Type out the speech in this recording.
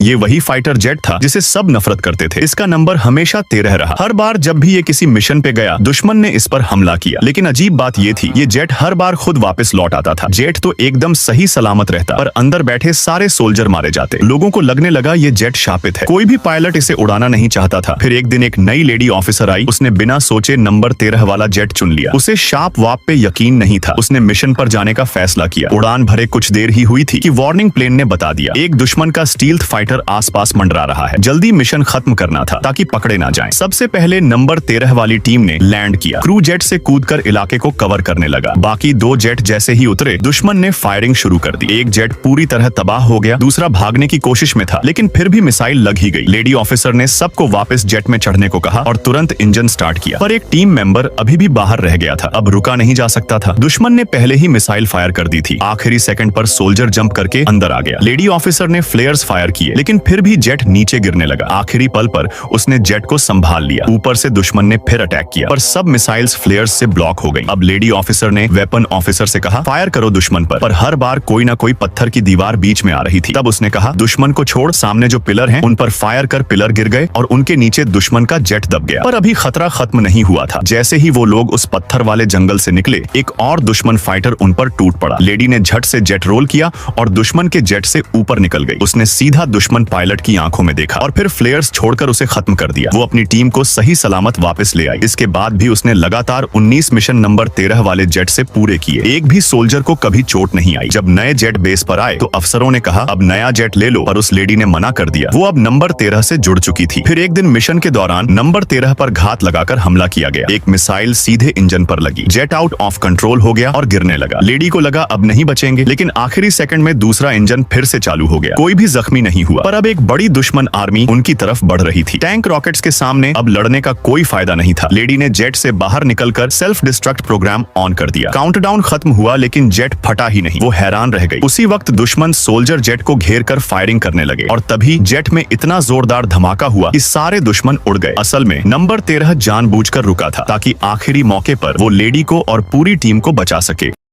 ये वही fighter jet था जिसे सब नफरत करते थे। इसका नंबर हमेशा 13 रहा। हर बार जब भी ये किसी मिशन पे गया, दुश्मन ने इस पर हमला किया। लेकिन अजीब बात ये थी, ये जेट हर बार खुद वापस लौट आता था। जेट तो एकदम सही सलामत रहता, पर अंदर बैठे सारे सोल्जर मारे जाते। लोगों को लगने लगा ये जेट शापित है। कोई भी पायलट इसे उड़ाना नहीं चाहता था। फिर एक दिन एक नई लेडी ऑफिसर आई। उसने बिना सोचे नंबर 13 वाला जेट चुन लिया। उसे शार्प वाप पे यकीन नहीं था। उसने मिशन पर जाने का फैसला किया। उड़ान भरे कुछ देर ही हुई थी कि वार्निंग प्लेन ने बता दिया, एक दुश्मन का स्टील्थ फाइटर आसपास मंडरा रहा है। जल्दी मिशन खत्म करना था ताकि पकड़े ना जाएं। सबसे पहले नंबर 13 वाली टीम ने लैंड किया। क्रू जेट से कूदकर इलाके को कवर करने लगा। बाकी 2 जेट जैसे ही उतरे, दुश्मन ने फायरिंग शुरू कर दी। एक जेट पूरी तरह तबाह हो गया, दूसरा भागने की कोशिश में था, लेकिन फिर भी मिसाइल लग ही गई। लेडी ऑफिसर ने सबको वापस जेट में चढ़ने को कहा और तुरंत इंजन स्टार्ट किया। पर एक टीम मेंबर अभी भी बाहर रह गया था। अब रुका नहीं जा सकता था। दुश्मन ने पहले ही मिसाइल फायर कर दी थी। आखिरी सेकंड पर सोल्जर जंप करके अंदर आ गया। लेडी ऑफिसर ने फ्लेयर्स फायर किए, लेकिन फिर भी जेट नीचे गिरने लगा। आखिरी पल पर उसने जेट को संभाल लिया। ऊपर से दुश्मन ने फिर अटैक किया, पर सब मिसाइल्स फ्लेयर्स से ब्लॉक हो गई। अब लेडी ऑफिसर ने वेपन ऑफिसर से कहा, फायर करो दुश्मन पर हर बार कोई ना कोई पत्थर की दीवार बीच में आ रही थी। तब उसने कहा, दुश्मन को छोड़, सामने जो पिलर हैं उन पर फायर कर। पिलर गिर गए और उनके नीचे दुश्मन का जेट दब गया। पर अभी खतरा खत्म नहीं हुआ था। जैसे ही वो लोग उस पत्थर वाले जंगल से निकले, एक और दुश्मन फाइटर उन पर टूट पड़ा। लेडी ने झट से जेट रोल किया और दुश्मन के जेट से ऊपर निकल गई। उसने सीधा दुश्मन पायलट की आंखों में देखा और फिर फ्लेयर्स छोड़कर उसे खत्म कर दिया। वो अपनी टीम को सही सलामत वापस ले आई। इसके बाद भी उसने लगातार 19 मिशन नंबर 13 वाले जेट से पूरे किए। एक भी सोल्जर को कभी चोट नहीं आई। जब नए जेट बेस पर आए तो अफसरों ने कहा, अब नया जेट ले लो, पर उस लेडी ने मना कर दिया। वो अब नंबर 13 से जुड़ चुकी थी। फिर एक दिन मिशन के दौरान नंबर 13 पर घात लगाकर हमला किया गया। एक मिसाइल सीधे इंजन पर लगी। जेट आउट ऑफ कंट्रोल हो गया और गिरने लगा। लेडी को लगा अब नहीं बचेंगे, लेकिन आखिरी सेकंड में दूसरा इंजन फिर से चालू हो गया। कोई भी जख्मी नहीं हुआ, पर अब एक बड़ी दुश्मन आर्मी उनकी तरफ बढ़ रही थी। टैंक रॉकेट्स के सामने अब लड़ने का कोई फायदा नहीं था। लेडी ने जेट से बाहर निकलकर सेल्फ डिस्ट्रक्ट प्रोग्राम ऑन कर दिया। काउंटडाउन खत्म हुआ, लेकिन जेट फटा ही नहीं। वो हैरान रह गई। उसी वक्त दुश्मन सोल्जर जेट को घेर कर फायरिंग करने लगे और तभी जेट में इतना जोरदार धमाका हुआ कि सारे दुश्मन उड़ गए। असल में नंबर 13 जानबूझकर रुका था ताकि आखिरी मौके पर वो लेडी को और पूरी टीम को बचा सके।